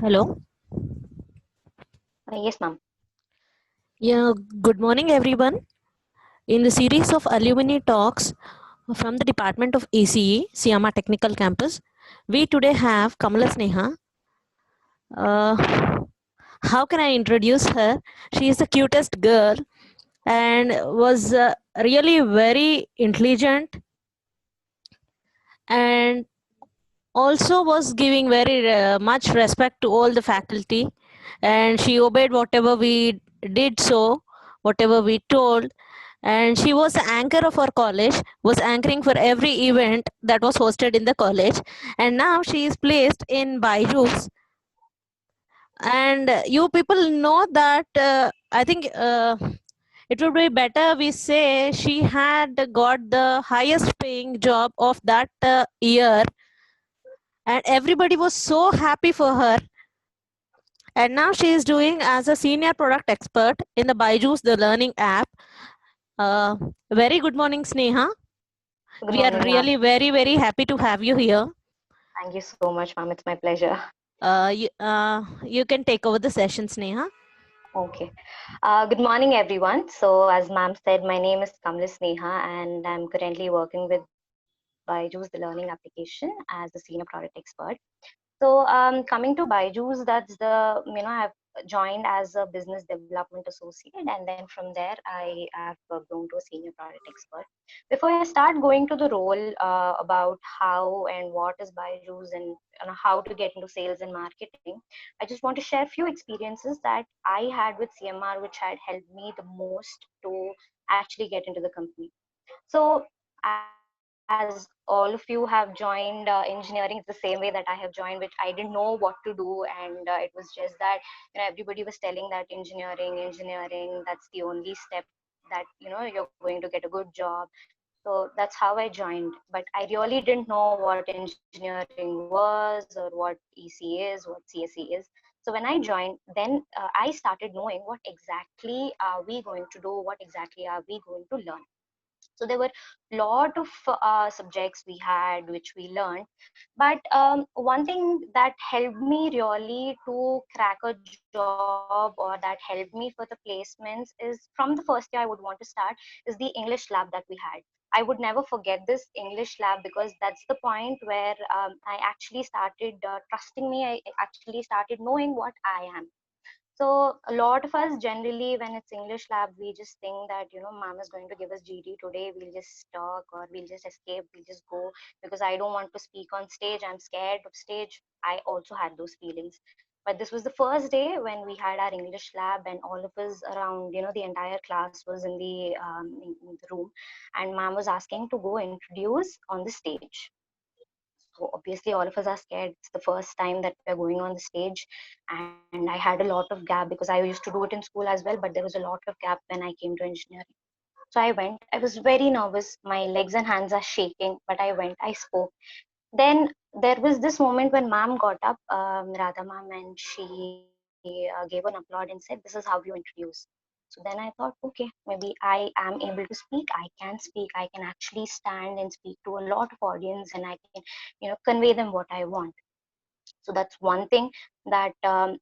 Hello. Yes, ma'am. Yeah, good morning, everyone. In the series of alumni talks from the Department of ACE, Siama Technical Campus, we today have Kamala Sneha. Uh, how can I introduce her? She is the cutest girl and was really very intelligent and also was giving very much respect to all the faculty, and she obeyed whatever we did, so whatever we told, and she was the anchor of our college, was anchoring for every event that was hosted in the college, and now she is placed in Byju's. And you people know that I think it would be better we say she had got the highest paying job of that year, and everybody was so happy for her. And now she is doing as a senior product expert in the Byju's the learning app. uh, very good morning, Sneha. Good We are morning, ma'am. really very happy to have you here. Thank you so much, ma'am. It's my pleasure. You can take over the session, Sneha. Okay. Good morning, everyone. So, as ma'am said, my name is Kamla Sneha, and I'm currently working with Byju's, the learning application, as a senior product expert. So, coming to Byju's, that's I've joined as a business development associate, and then from there, I have grown to a senior product expert. Before I start going to the role about how and what is Byju's and how to get into sales and marketing, I just want to share a few experiences that I had with CMR, which had helped me the most to actually get into the company. So, as all of you have joined engineering, it's the same way that I have joined, which I didn't know what to do, and it was just that everybody was telling that engineering, that's the only step that you're going to get a good job. So that's how I joined, but I really didn't know what engineering was or what EC is, what CSE is. So when I joined, then I started knowing what exactly are we going to do, what exactly are we going to learn. So there were lot of subjects we had which we learned, but one thing that helped me really to crack a job, or that helped me for the placements, is from the first year I would want to start, is the English lab that we had. I would never forget this English lab, because that's the point where I actually started trusting me. I actually started knowing what I am. So a lot of us generally, when it's English lab, we just think that mom is going to give us GD today. We'll just talk, or we'll just escape. We'll just go, because I don't want to speak on stage. I'm scared of stage. I also had those feelings. But this was the first day when we had our English lab, and all of us around, the entire class was in the room, and mom was asking to go introduce on the stage. So obviously all of us are scared. It's the first time that we're going on the stage, and I had a lot of gap, because I used to do it in school as well, but there was a lot of gap when I came to engineering. So I went. I was very nervous. My legs and hands are shaking, but I went. I spoke. Then there was this moment when ma'am got up, Radha ma'am, and she gave an applaud and said, "This is how you introduce." So then I thought, okay, maybe I am able to speak. I can speak. I can actually stand and speak to a lot of audience, and I can, convey them what I want. So that's one thing that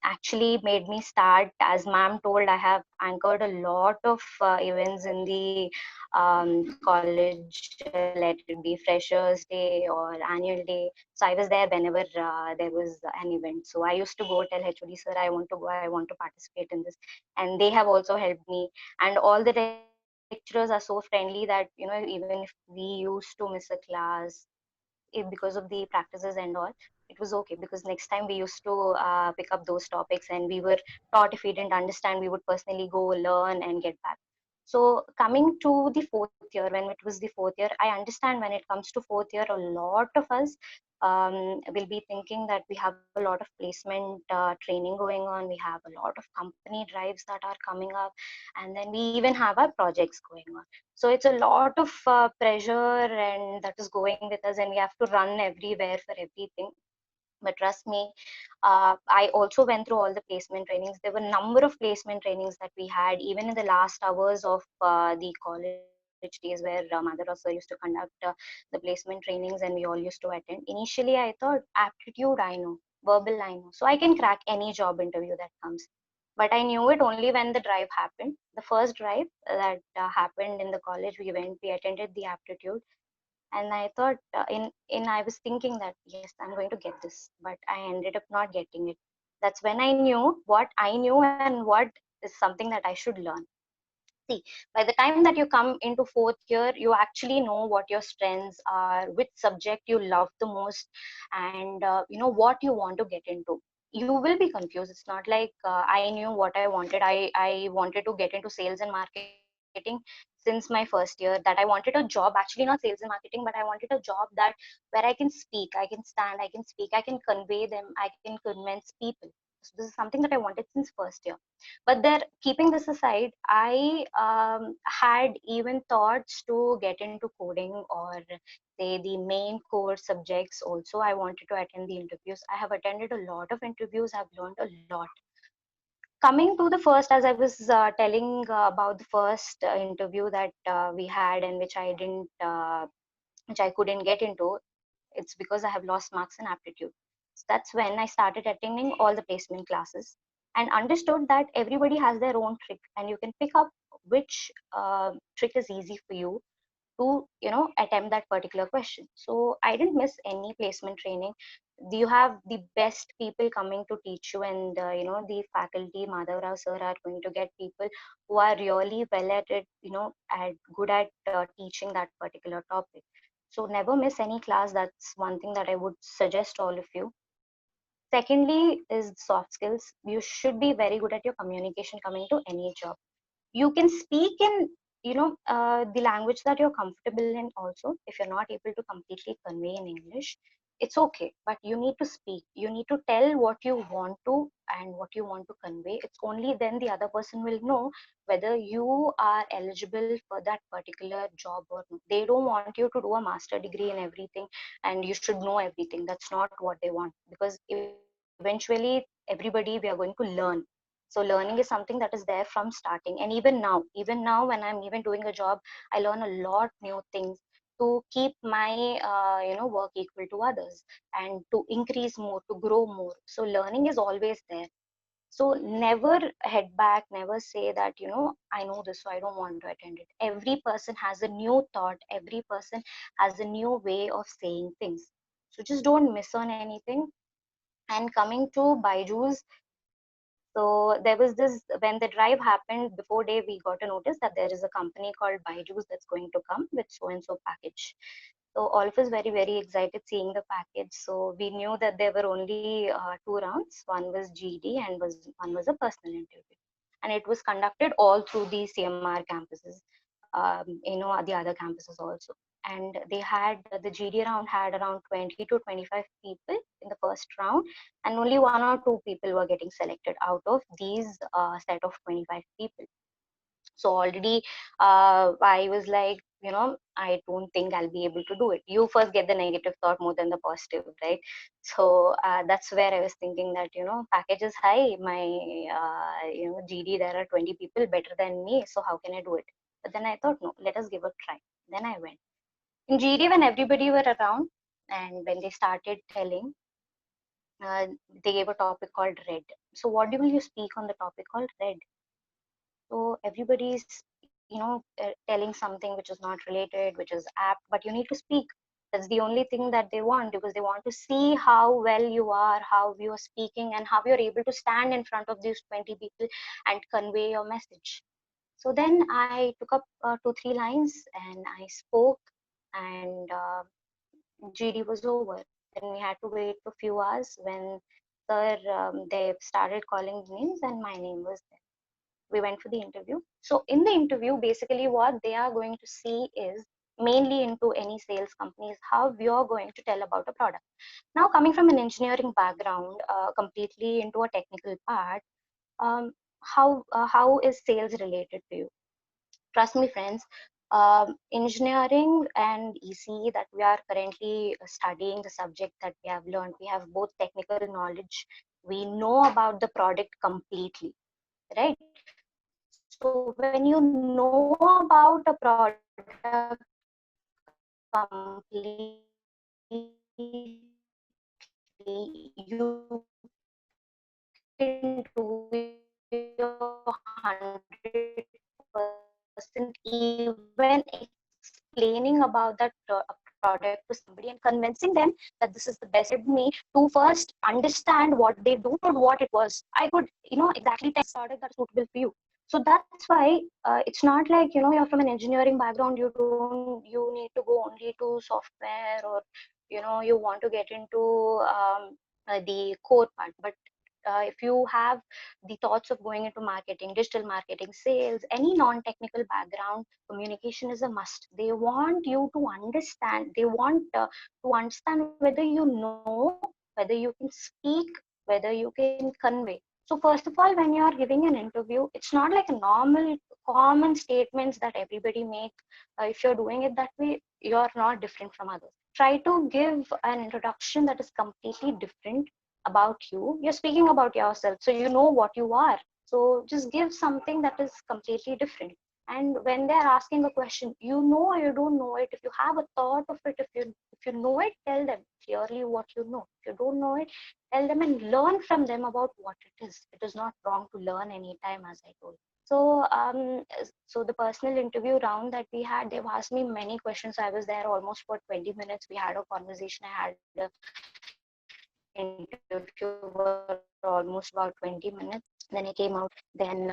actually made me start. As ma'am told, I have anchored a lot of events in the college, let it be freshers day or annual day. So I was there whenever there was an event. So I used to go tell HOD sir, I want to go, I want to participate in this, and they have also helped me. And all the lecturers are so friendly that even if we used to miss a class, because of the practices and all, it was okay, because next time we used to pick up those topics, and we were taught. If we didn't understand, we would personally go learn and get back. So coming to the fourth year, when it was the fourth year, I understand when it comes to fourth year, a lot of us will be thinking that we have a lot of placement training going on. We have a lot of company drives that are coming up, and then we even have our projects going on. So it's a lot of pressure, and that is going with us, and we have to run everywhere for everything. But trust me, I also went through all the placement trainings. There were a number of placement trainings that we had, even in the last hours of the college days, where Mother also used to conduct the placement trainings, and we all used to attend. Initially I thought aptitude I know, verbal I know. So I can crack any job interview that comes. But I knew it only when the drive happened. The first drive that happened in the college, we attended the aptitude, and I thought in I was thinking that yes, I'm going to get this, but I ended up not getting it. That's when I knew what I knew and what is something that I should learn. See, by the time that you come into fourth year, you actually know what your strengths are, which subject you love the most, and what you want to get into. You will be confused. It's not like I knew what I wanted. I wanted to get into sales and marketing since my first year. That I wanted a job, actually not sales and marketing, but I wanted a job that where I can speak, I can stand, I can speak, I can convey them, I can convince people. So this is something that I wanted since first year. But there, keeping this aside, I had even thoughts to get into coding, or say the main core subjects also. I wanted to attend the interviews. I have attended a lot of interviews. I've learned a lot. Coming to the first, as I was telling about the first interview that we had, and which I couldn't get into, it's because I have lost marks in aptitude. So that's when I started attending all the placement classes and understood that everybody has their own trick, and you can pick up which trick is easy for you to attempt that particular question. So I didn't miss any placement training. You have the best people coming to teach you, and the faculty, Madhav Rao sir, are going to get people who are really well at it, at good at teaching that particular topic. So never miss any class. That's one thing that I would suggest all of you. Secondly is soft skills. You should be very good at your communication coming to any job. You can speak in the language that you're comfortable in also. If you're not able to completely convey in English, it's okay, but you need to speak. You need to tell what you want to and what you want to convey. It's only then the other person will know whether you are eligible for that particular job or not. They don't want you to do a master degree in everything and you should know everything. That's not what they want, because eventually everybody, we are going to learn. So learning is something that is there from starting. And even now when I'm even doing a job, I learn a lot new things to keep my work equal to others, and to increase more, to grow more. So learning is always there. So never head back, never say that I know this, so I don't want to attend it. Every person has a new thought, every person has a new way of saying things. So just don't miss on anything. And coming to Byju's, so there was this, when the drive happened, before day we got a notice that there is a company called Byju's that's going to come with so and so package. So all of us very, very excited seeing the package. So we knew that there were only two rounds. One was GD and one was a personal interview. And it was conducted all through the CMR campuses, the other campuses also. And they had, the GD round had around 20 to 25 people in the first round, and only one or two people were getting selected out of these set of 25 people. So already I was like, I don't think I'll be able to do it. You first get the negative thought more than the positive, right? So that's where I was thinking that package is high, my GD, there are 20 people better than me, so how can I do it? But then I thought, no, let us give a try. Then I went in GD when everybody were around, and when they started telling, uh, they gave a topic called red. So what will you speak on the topic called red? So everybody's telling something which is not related, which is apt, but you need to speak. That's the only thing that they want, because they want to see how well you are, how you're speaking, and how you're able to stand in front of these 20 people and convey your message. So then I took up 2 3 lines and I spoke, and GD was over. Then we had to wait for a few hours when sir, they started calling names and my name was there. We went for the interview. So in the interview, basically what they are going to see is, mainly into any sales companies, how you're going to tell about a product. Now coming from an engineering background, completely into a technical part, how is sales related to you? Trust me, friends, engineering and ECE that we are currently studying, the subject that we have learned, we have both technical knowledge, we know about the product completely, right? So when you know about a product completely, you can do your 100%, even explaining about that product to somebody and convincing them that this is the best me to first understand what they do or what it was. I could, exactly tell product that's suitable for you. So that's why it's not like, you're from an engineering background, you need to go only to software, or you want to get into the core part. But if you have the thoughts of going into marketing, digital marketing, sales, any non-technical background, communication is a must. They want you to understand. They want to understand whether you know, whether you can speak, whether you can convey. So first of all, when you are giving an interview, it's not like a normal common statements that everybody make. If you're doing it that way, you're not different from others. Try to give an introduction that is completely different about you. You're speaking about yourself, so you know what you are. So just give something that is completely different. And when they're asking a question, you know or you don't know it, if you have a thought of it, if you know it, tell them clearly what you know. If you don't know it, tell them and learn from them about what it is. It is not wrong to learn anytime, as I told. So the personal interview round that we had, they've asked me many questions. I was there almost for 20 minutes. We had a conversation. I had a interview for almost about 20 minutes. Then he came out. Then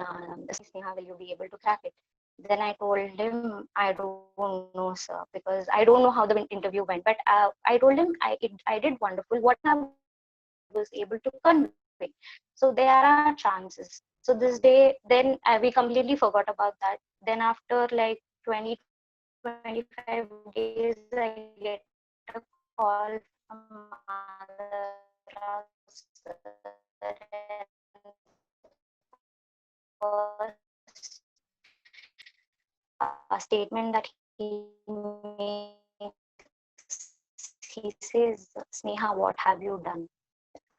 Sneha, will you be able to crack it? Then I told him, I don't know, sir, because I don't know how the interview went. But I told him I did wonderful. Whatever I was able to convey. So there are chances. So this day, then we completely forgot about that. Then after like 20-25 days, I get a call from statement that he makes. He says, Sneha, what have you done?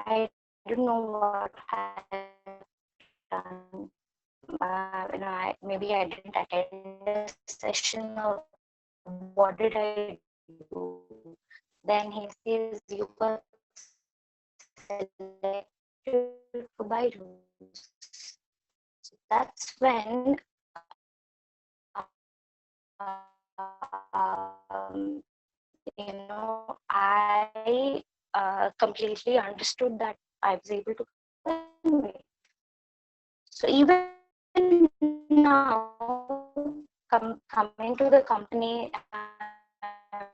I didn't know what I have done. Maybe I didn't attend a session, or what did I do? Then he says, you got selected for by rules. So that's when I completely understood that I was able to convey. So even now, coming to the company I'm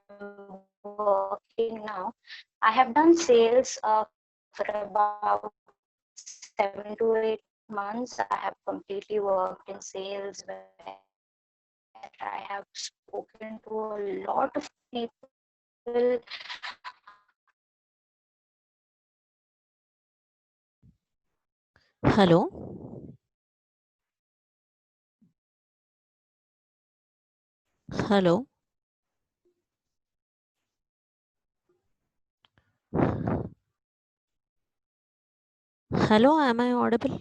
working now, I have done sales for about 7 to 8 months. I have completely worked in sales, where I have spoken to a lot of people. Hello. Hello. Hello, am I audible?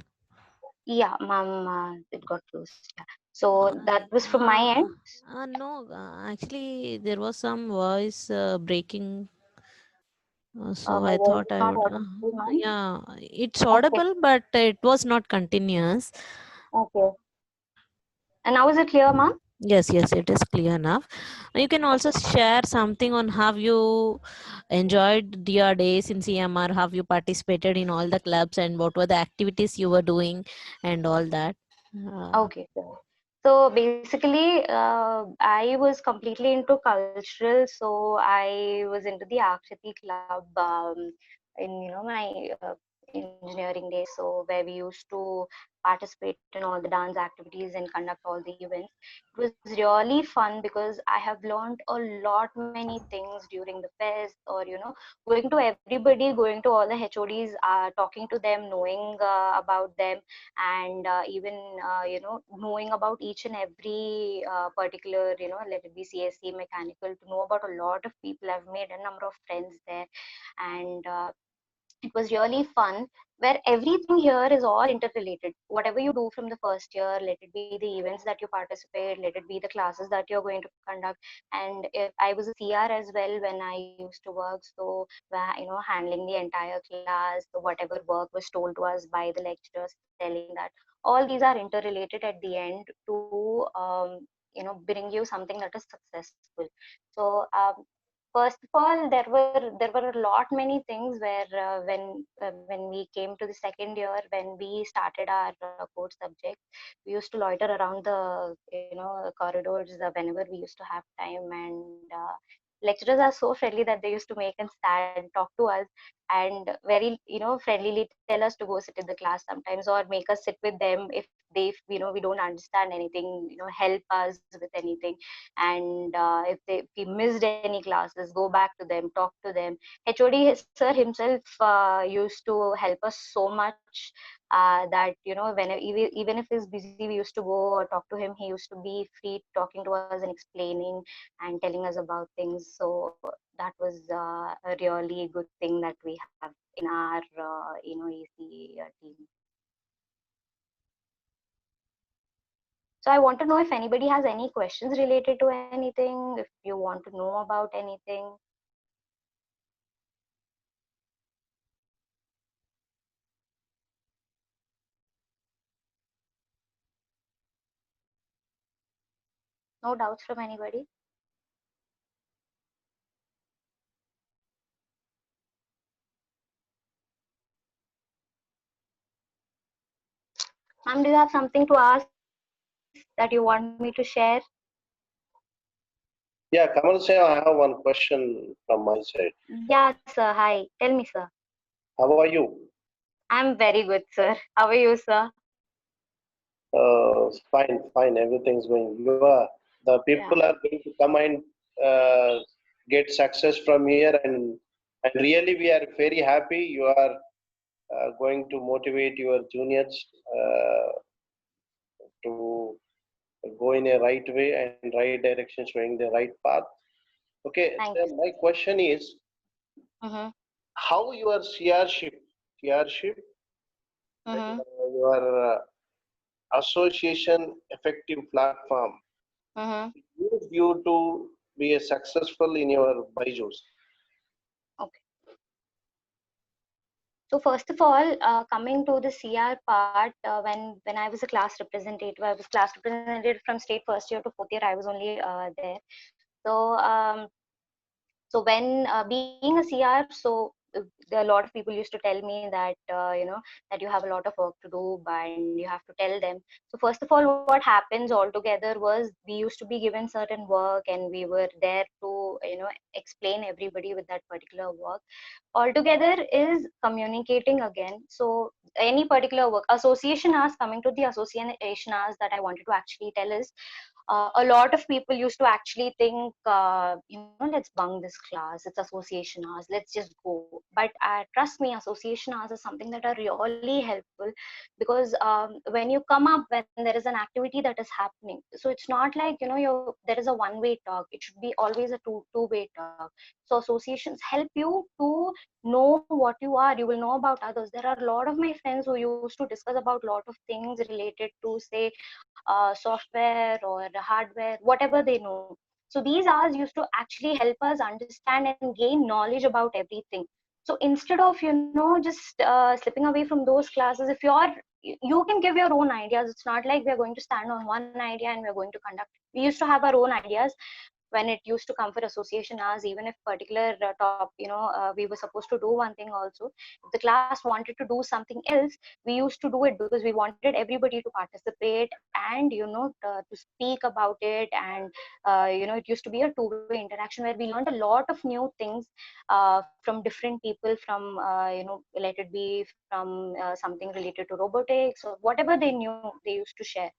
Yeah, ma'am, it got closed. Yeah. So Uh, that was from my end. no, actually, there was some voice breaking, so My I voice thought is I not would. audible, ma'am. Yeah, it's Okay, audible, but it was not continuous. okay. And now is it clear, ma'am? Yes, yes, it is clear enough. You can also Okay. share something on how you enjoyed your days in CMR, how you participated in all the clubs, and what were the activities you were doing, and all that. Uh, Okay, sure. So basically, I was completely into cultural. So I was into the Akshati Club in my engineering days. So where we used to participate in all the dance activities and conduct all the events. It was really fun because I have learned a lot many things during the fest, or going to everybody, going to all the HODs, talking to them, knowing about them, and even knowing about each and every particular, let it be CSC, mechanical, to know about a lot of people. I've made a number of friends there. And it was really fun, where everything here is all interrelated. Whatever you do from the first year, let it be the events that you participate, let it be the classes that you're going to conduct. And if I was a CR as well when I used to work, so handling the entire class, so whatever work was told to us by the lecturers, telling that all these are interrelated at the end to bring you something that is successful. So first of all, there were a lot many things where when we came to the second year, when we started our core subject, we used to loiter around the corridors whenever we used to have time, and lecturers are so friendly that they used to make us stand, talk to us, and very friendlily tell us to go sit in the class sometimes, or make us sit with them if they we don't understand anything, help us with anything. And if we missed any classes, go back to them, talk to them. HOD sir himself used to help us so much that whenever even if he's busy, we used to go or talk to him. He used to be free talking to us and explaining and telling us about things. So that was a really good thing that we have in our AC team. So I want to know if anybody has any questions related to anything, if you want to know about anything. No doubts from anybody? Ma'am, do you have something to ask that you want me to share? Yeah, Kamal sir, I have one question from my side. Yeah, sir. Hi. Tell me, sir. How are you? I'm very good, sir. How are you, sir? Fine, fine. Everything's going. You are the Yeah. people are going to come and get success from here, and really we are very happy. You are going to motivate your juniors to go in a right way and right direction, showing the right path. Okay, Thank so you. my question is, Mm-hmm. how your CRship, Mm-hmm. your association effective platform Mm-hmm. used you to be a successful in your Byju's? Okay. So first of all, coming to the CR part, when I was a class representative, I was class representative from state first year to fourth year. I was only there. So when being a CR, so a lot of people used to tell me that that you have a lot of work to do, and you have to tell them. So first of all, what happens altogether was we used to be given certain work, and we were there to explain everybody with that particular work. Altogether is communicating again. So any particular work, association hours, coming to the association hours, that I wanted to actually tell is, a lot of people used to actually think, let's bunk this class. It's association hours. Let's just go. But trust me, association hours is something that are really helpful, because when you come up, when there is an activity that is happening, so it's not like there is a one-way talk. It should be always a two-way talk. So associations help you to know what you are. You will know about others. There are a lot of my friends who used to discuss about a lot of things related to, say, software or hardware, whatever they know. So these hours used to actually help us understand and gain knowledge about everything. So instead of just slipping away from those classes, if you can give your own ideas. It's not like we're going to stand on one idea and we're going to conduct. We used to have our own ideas when it used to come for association hours. Even if particular top we were supposed to do one thing also, if the class wanted to do something else, we used to do it, because we wanted everybody to participate and to speak about it. And it used to be a two-way interaction, where we learned a lot of new things from different people, from let it be from something related to robotics or whatever they knew, they used to share.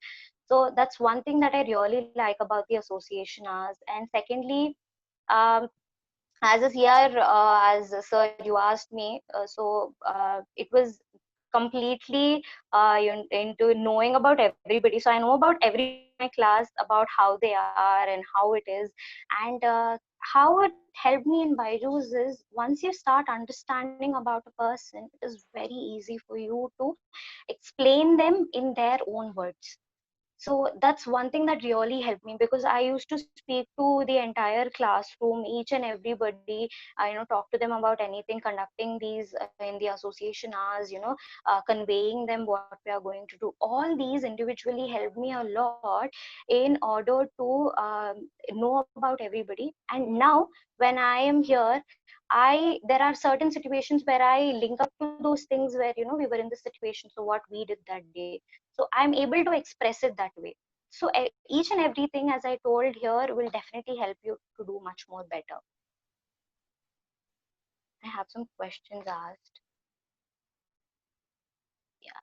So that's one thing that I really like about the association hours. And secondly, um, as a year, as sir you asked me, it was completely into knowing about everybody. So I know about everybody my class about how they are and how it is. And how it helped me in Byju's is, once you start understanding about a person, it is very easy for you to explain them in their own words. So that's one thing that really helped me, because I used to speak to the entire classroom, each and everybody. Talk to them about anything, conducting these in the association hours, conveying them what we are going to do. All these individually helped me a lot in order to know about everybody. And now when I am here, I there are certain situations where I link up to those things where, we were in this situation, so what we did that day. So I'm able to express it that way. So each and everything, as I told here, will definitely help you to do much more better. I have some questions asked. Yeah.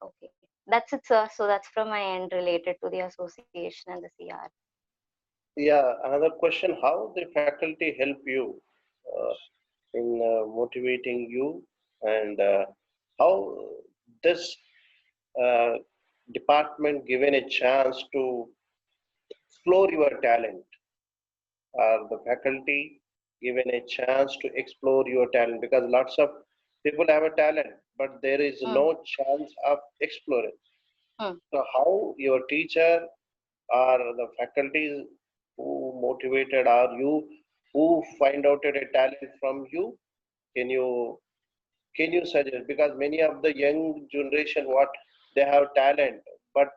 Okay. That's it, sir. So that's from my end related to the association and the CR. Yeah, another question, how the faculty help you in motivating you, and how this uh, department given a chance to explore your talent? Are the faculty given a chance to explore your talent? Because lots of people have a talent, but there is Hmm. no chance of exploring. Hmm. So how your teacher or the faculties who motivated are you, who find out a talent from you? Can you can you suggest? Because many of the young generation, what they have talent, but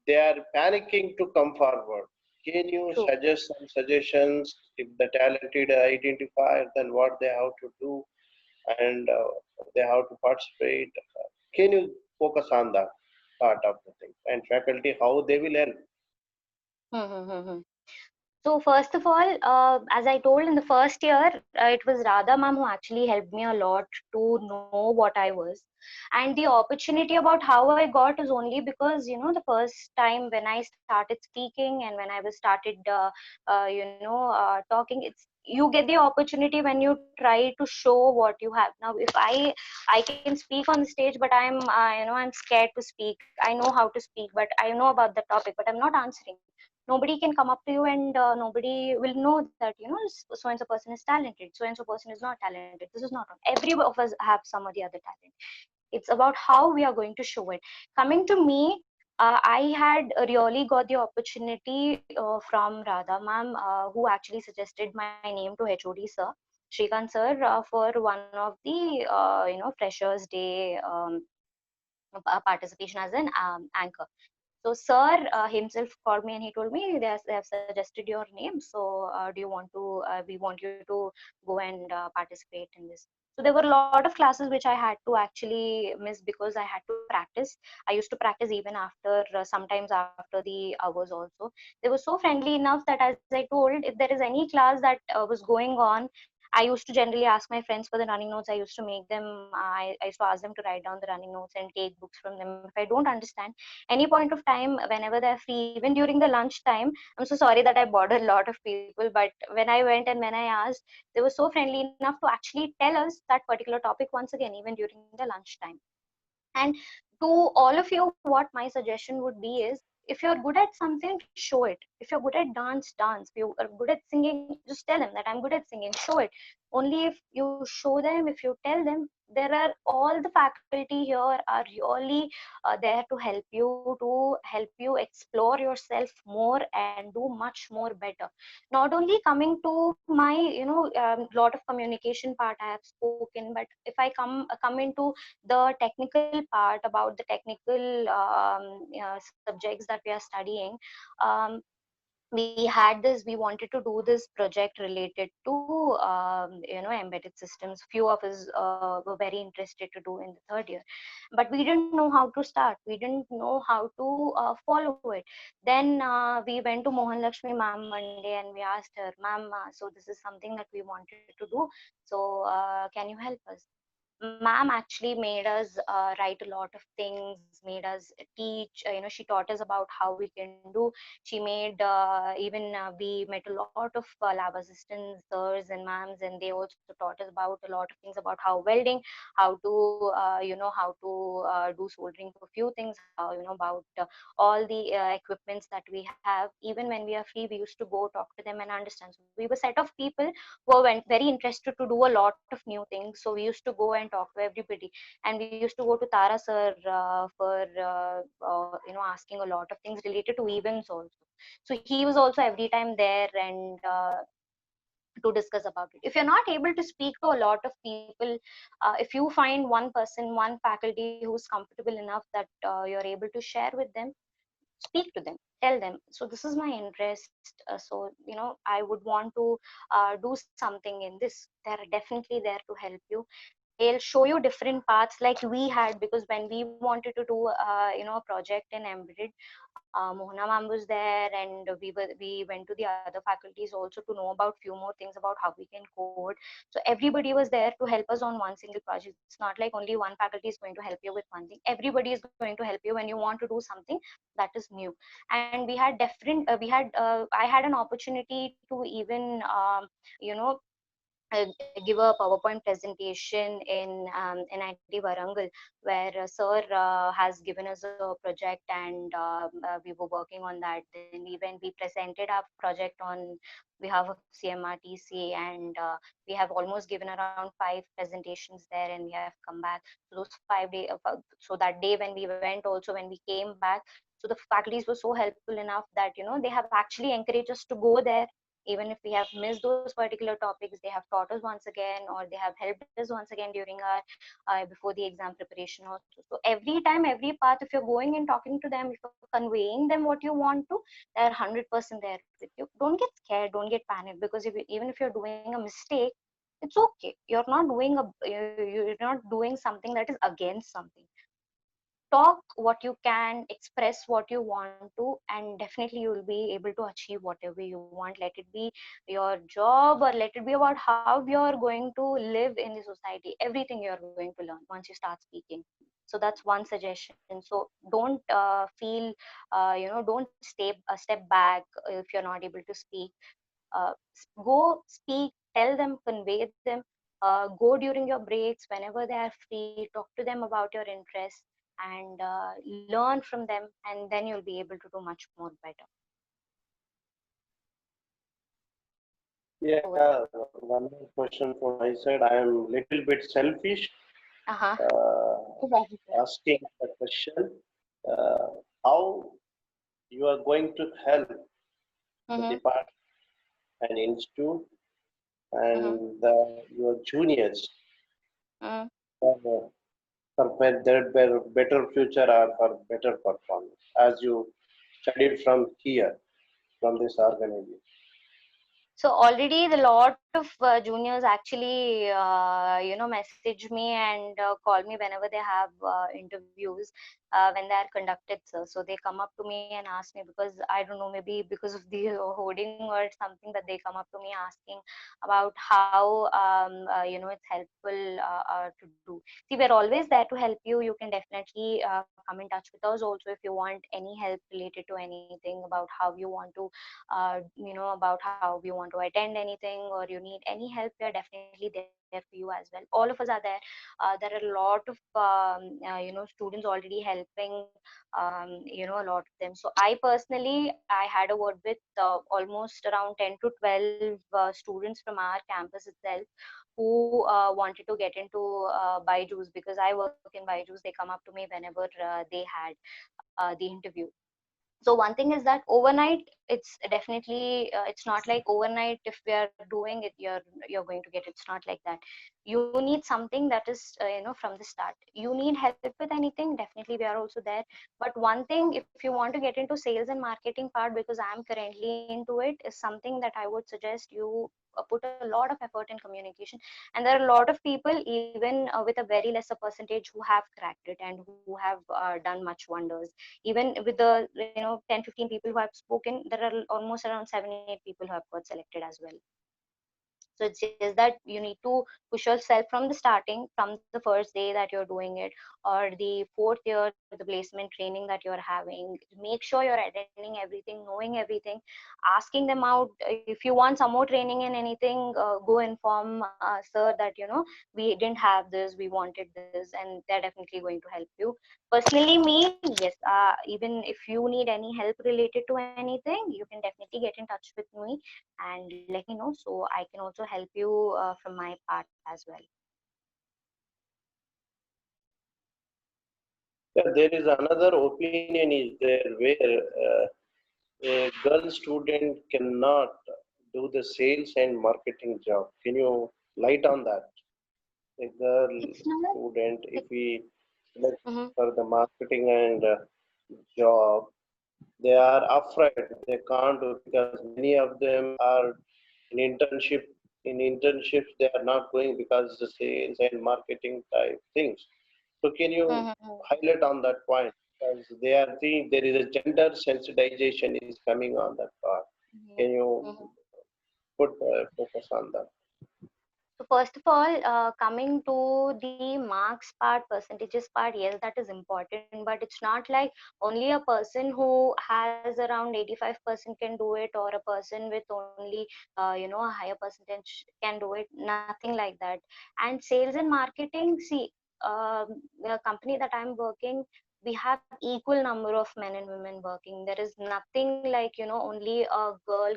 they are panicking to come forward. Can you True. suggest some suggestions if the talented identify, then what they have to do, and they have to participate? Can you focus on that part of the thing, and faculty how they will help? Hmm, hmm, hmm, hmm. So first of all, as I told in the first year, it was Radha ma'am who actually helped me a lot to know what I was. And the opportunity about how I got is only because, the first time when I started speaking and when I was started, talking, you get the opportunity when you try to show what you have. Now, if I can speak on the stage, but I'm scared to speak. I know how to speak, but I know about the topic, but I'm not answering. Nobody can come up to you, and nobody will know that, so and so person is talented, so and so person is not talented. This is not wrong. Every of us have some or the other talent. It's about how we are going to show it. Coming to me, I had really got the opportunity from Radha ma'am, who actually suggested my name to HOD sir, Shrikant sir, for one of the freshers day participation as an anchor. So sir himself called me and he told me they have suggested your name. So do you want to? We want you to go and participate in this. So there were a lot of classes which I had to actually miss because I had to practice. I used to practice even after sometimes after the hours also. They were so friendly enough that, as I told, if there is any class that was going on, I used to generally ask my friends for the running notes. I used to make them. I used to ask them to write down the running notes and take books from them. If I don't understand any point of time, whenever they're free, even during the lunch time, I'm so sorry that I bothered a lot of people, but when I went and when I asked, they were so friendly enough to actually tell us that particular topic once again, even during the lunchtime. And to all of you, what my suggestion would be is, if you're good at something, show it. If you're good at dance. If you are good at singing, just tell them that I'm good at singing. Show it. Only if you show them, if you tell them, there are all the faculty here are really there to help you explore yourself more and do much more better. Not only coming to my lot of communication part I have spoken, but if I come into the technical part, about the technical subjects that we are studying. um, we had this, we wanted to do this project related to embedded systems. Few of us were very interested to do in the third year, but we didn't know how to start, we didn't know how to follow it. Then we went to Mohan Lakshmi ma'am one day and we asked her, ma'am, so this is something that we wanted to do, so can you help us? ma'am actually made us write a lot of things, made us teach. She taught us about how we can do. She made even we met a lot of lab assistants, sirs, and ma'ams, and they also taught us about a lot of things about how welding, how to how to do soldering for few things, how about all the equipments that we have. Even when we are free, we used to go talk to them and understand. So we were set of people who were very interested to do a lot of new things. So we used to go and talk to everybody, and we used to go to Tara sir for asking a lot of things related to events also. So he was also every time there, and to discuss about it. If you're not able to speak to a lot of people, if you find one person, one faculty who's comfortable enough that you're able to share with them, speak to them, tell them, so this is my interest, so I would want to do something in this. They're definitely there to help you. They'll show you different paths like we had, because when we wanted to do a project in embedded, Mohana ma'am was there, and we went to the other faculties also to know about few more things about how we can code. So everybody was there to help us on one single project. It's not like only one faculty is going to help you with one thing. Everybody is going to help you when you want to do something that is new. And we had different I had an opportunity to even give a PowerPoint presentation in IIT Warangal, where sir has given us a project, and we were working on that. Then we presented our project on behalf of CMRTC, and we have almost given around 5 presentations there, and we have come back. So those 5 days, so that day when we went, also when we came back, so the faculties were so helpful enough that they have actually encouraged us to go there. Even if we have missed those particular topics, they have taught us once again, or they have helped us once again during our before the exam preparation also. So every time, every path, if you're going and talking to them, if you're conveying them what you want to, they're 100% there with you. Don't get scared, don't get panicked, because even if you're doing a mistake, it's okay. You're not doing something that is against something. Talk what you can, express what you want to, and definitely you will be able to achieve whatever you want. Let it be your job, or let it be about how you're going to live in the society. Everything you're going to learn once you start speaking. So that's one suggestion. So don't feel don't step back if you're not able to speak. Go speak, tell them, convey them. Go during your breaks whenever they are free, talk to them about your interests, and learn from them, and then you'll be able to do much more better. Yeah, Over. one more question from my side. I am little bit selfish Uh-huh. uh, Right. asking the question, uh, how you are going to help the Mm-hmm. department and institute Mm-hmm. and your juniors Mm. for, their better future or for better performance as you studied from here, from this organization. So already the lot of juniors actually, message me and call me whenever they have interviews when they are conducted, sir. So they come up to me and ask me, because I don't know, maybe because of the hoarding or something, that they come up to me asking about how it's helpful to do. See, we're always there to help you. You can definitely come in touch with us also if you want any help related to anything, about how you want to about how you want to attend anything, or you need any help. We are definitely there for you as well. All of us are there. There are a lot of students already helping, a lot of them. So I personally, I had a word with almost around 10 to 12 students from our campus itself, who wanted to get into Byju's, because I work in Byju's. They come up to me whenever they had the interview. So one thing is that overnight, it's definitely it's not like overnight if we are doing it, you're going to get it. It's not like that. You need something that is from the start. You need help with anything, definitely we are also there. But one thing, if you want to get into sales and marketing part, because I'm currently into it, is something that I would suggest you put a lot of effort in communication. And there are a lot of people, even with a very lesser percentage, who have cracked it, and who have done much wonders. Even with the 10 15 people who have spoken, there are almost around 7 8 people who have got selected as well. So it's just that you need to push yourself from the starting, from the first day that you're doing it, or the fourth year, the placement training that you're having. Make sure you're attending everything, knowing everything, asking them out. If you want some more training in anything, go inform sir that, we didn't have this, we wanted this, and they're definitely going to help you. Personally, me, yes, even if you need any help related to anything, you can definitely get in touch with me and let me know, so I can also help you from my part as well. Yeah, there is another opinion is there where a girl student cannot do the sales and marketing job. Can you light on that? A girl It's not. student, if we select Mhm. for the marketing and job, they are afraid they can't do because many of them are in internship. In internships, they are not going because the sales and marketing type things. So can you Mhm. highlight on that point? Because they are seeing there is a gender sensitization is coming on that part. Mhm. Can you Mhm. put focus on that? So first of all, coming to the marks part, percentages part, yes, that is important, but it's not like only a person who has around 85% can do it, or a person with only a higher percentage can do it. Nothing like that. And sales and marketing, see, the company that I'm working, we have equal number of men and women working. There is nothing like, only a girl,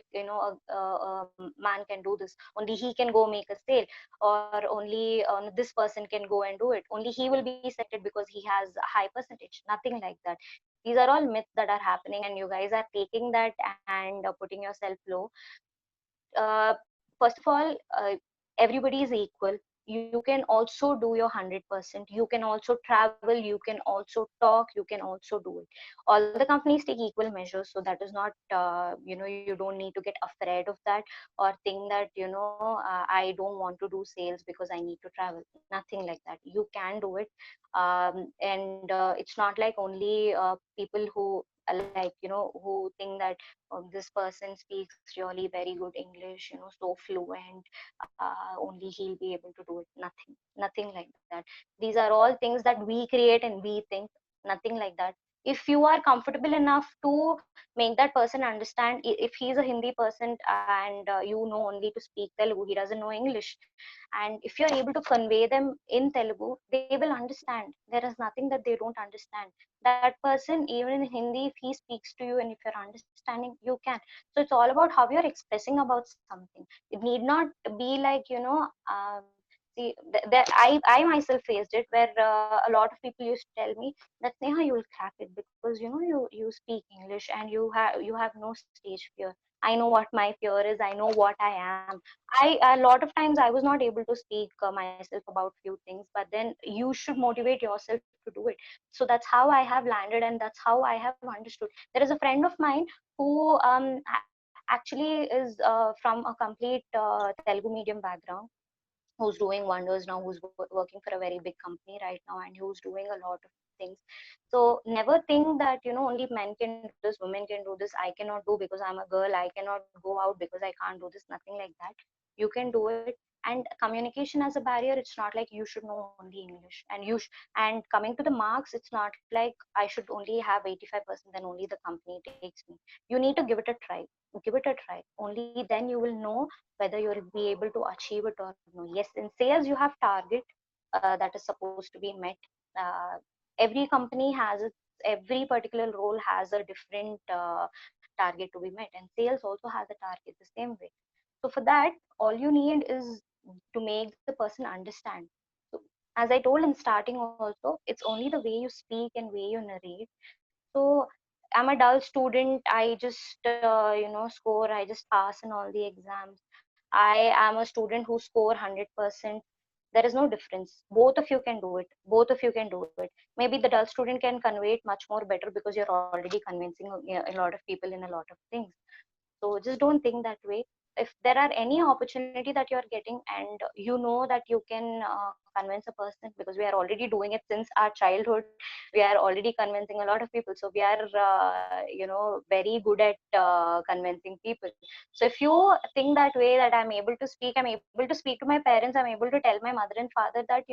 a man can do this, only he can go make a sale, or only this person can go and do it, only he will be selected because he has a high percentage. Nothing like that. These are all myths that are happening, and you guys are taking that and putting yourself low. uh, First of all, everybody is equal. You can also do your 100%. You can also travel, you can also talk, you can also do it. All the companies take equal measures, so that is not, you don't need to get afraid of that, or think that, I don't want to do sales because I need to travel. Nothing like that. You can do it. And it's not like only people who like, who think that this person speaks really very good English, so fluent, only he'll be able to do it. Nothing like that. These are all things that we create and we think. Nothing like that. If you are comfortable enough to make that person understand, if he's a Hindi person and you know only to speak Telugu, he doesn't know English, and if you're able to convey them in Telugu, they will understand. There is nothing that they don't understand. That person, even in Hindi, if he speaks to you and if you're understanding, you can. So it's all about how you're expressing about something. It need not be like, see, I myself faced it, where a lot of people used to tell me that, Neha, you will crack it because you speak English and you have no stage fear. I know what my fear is. I know what I am. A lot of times I was not able to speak myself about few things, but then you should motivate yourself to do it. So that's how I have landed, and that's how I have understood. There is a friend of mine who actually is from a complete Telugu medium background, who's doing wonders now, who's working for a very big company right now, and who's doing a lot of things. So never think that, only men can do this, women can do this, I cannot do because I'm a girl, I cannot go out because I can't do this. Nothing like that. You can do it. And communication as a barrier, it's not like you should know only English, and and coming to the marks, it's not like I should only have 85%, then only the company takes me. You need to give it a try. Give it a try. Only then you will know whether you'll be able to achieve it or no. Yes, in sales you have target that is supposed to be met. Uh, every company has its, every particular role has a different target to be met, and sales also has a target the same way. So for that, all you need is to make the person understand. So as I told in starting also, it's only the way you speak and way you narrate. So I'm a dull student. I just, score. I just pass in all the exams. I am a student who score 100%. There is no difference. Both of you can do it. Both of you can do it. Maybe the dull student can convey it much more better because you're already convincing a lot of people in a lot of things. So just don't think that way. if there are any opportunity that you're getting and you know that you can convince a person, because we are already doing it since our childhood, we are already convincing a lot of people, so we are very good at convincing people. So if you think that way, that I'm able to speak, I'm able to speak to my parents, I'm able to tell my mother and father that,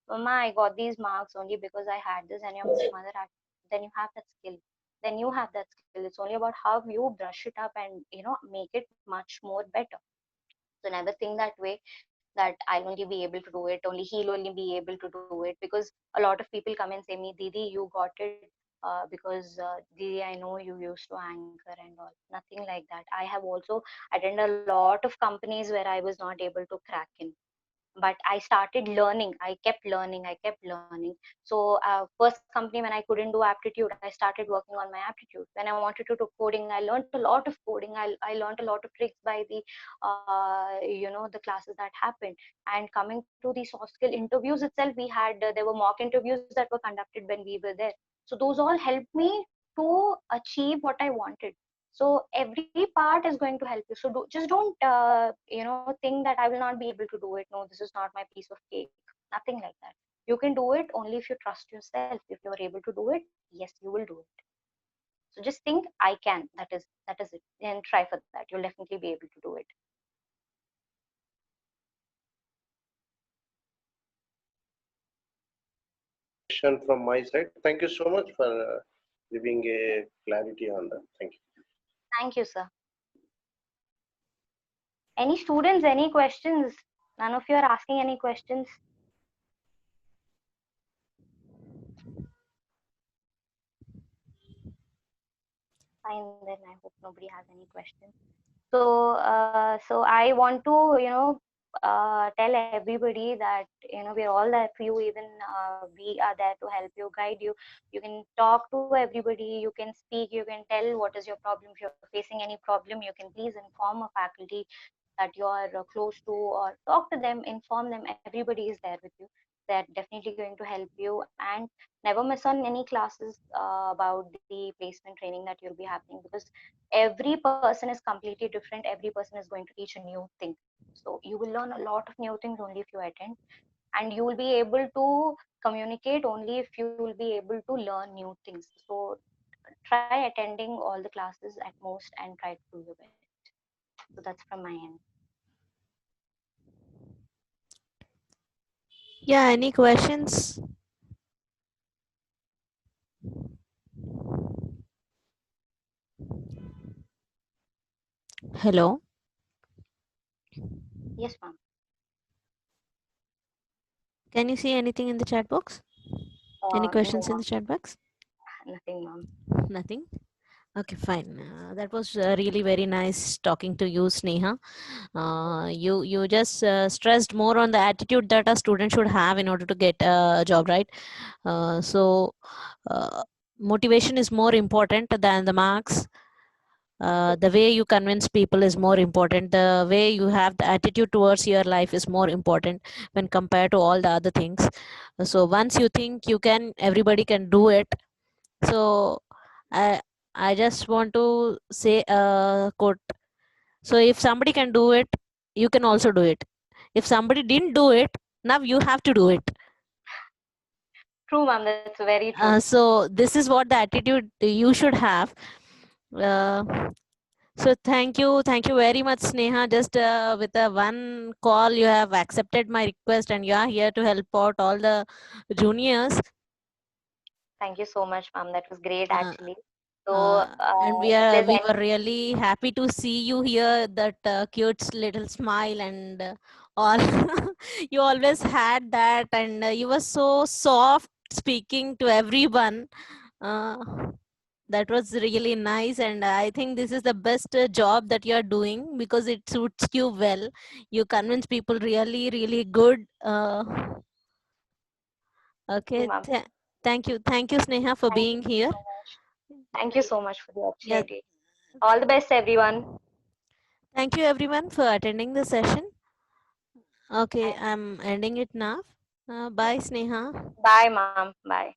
Mama, I got these marks only because I had this, and your mother had, then you have that skill. Then you have that skill. It's only about how you brush it up and make it much more better. So never think that way, that I'll only be able to do it, only he'll only be able to do it, because a lot of people come and say me, Didi, you got it because Didi, I know you used to anchor and all. Nothing like that. I have also attended a lot of companies where I was not able to crack in, but I started learning. I kept learning. So first company, when I couldn't do aptitude, I started working on my aptitude. When I wanted to do coding, I learned a lot of coding. I learned a lot of tricks by the the classes that happened. And coming to the soft skill interviews itself, we had there were mock interviews that were conducted when we were there. So those all helped me to achieve what I wanted. So every part is going to help you. So just don't think that I will not be able to do it. No, this is not my piece of cake. Nothing like that. You can do it only if you trust yourself. If you're able to do it, yes, you will do it. So just think, I can. That is it. And try for that. You'll definitely be able to do it. Question from my side. Thank you so much for giving a clarity on that. Thank you. Thank you, sir. Any students, any questions? None of you are asking any questions? Fine, then I hope nobody has any questions. So I want to, tell everybody that, we're all there for you. Even we are there to help you, guide you. You can talk to everybody. You can speak. You can tell what is your problem. If you're facing any problem, you can please inform a faculty that you are close to, or talk to them, inform them. Everybody is there with you. They're definitely going to help you. And never miss on any classes about the placement training that you'll be happening, because every person is completely different. Every person is going to teach a new thing. So you will learn a lot of new things only if you attend, and you will be able to communicate only if you will be able to learn new things. So try attending all the classes at most and try to do your best. So that's from my end. Yeah, any questions? Hello. Yes, ma'am. Can you see anything in the chat box? Any No, questions in ma'am. the chat box? Nothing, ma'am. Nothing. Okay, fine. That was really very nice talking to you, Sneha. You just stressed more on the attitude that a student should have in order to get a job, right? So motivation is more important than the marks. The way you convince people is more important. The way you have the attitude towards your life is more important when compared to all the other things. So once you think you can, everybody can do it. So I I just want to say a quote. So if somebody can do it, you can also do it. If somebody didn't do it, now you have to do it. True, ma'am. That's very true. So this is what the attitude you should have. Uh, so thank you very much, Sneha. Just with a one call, you have accepted my request, and you are here to help out all the juniors. Thank you so much, ma'am. That was great, Uh, actually. So and if there's we any, were really happy to see you here. That cute little smile and all. You always had that, and you were so soft speaking to everyone. Uh, that was really nice, and I think this is the best job that you are doing because it suits you well. You convince people really good. Okay, ma'am, thank you, Sneha, for thank being you here. so much. Thank you so much for the Yeah, opportunity. All the best, everyone. thank you everyone for attending the session. Okay, And I'm ending it now. Bye, Sneha. bye, ma'am. Bye.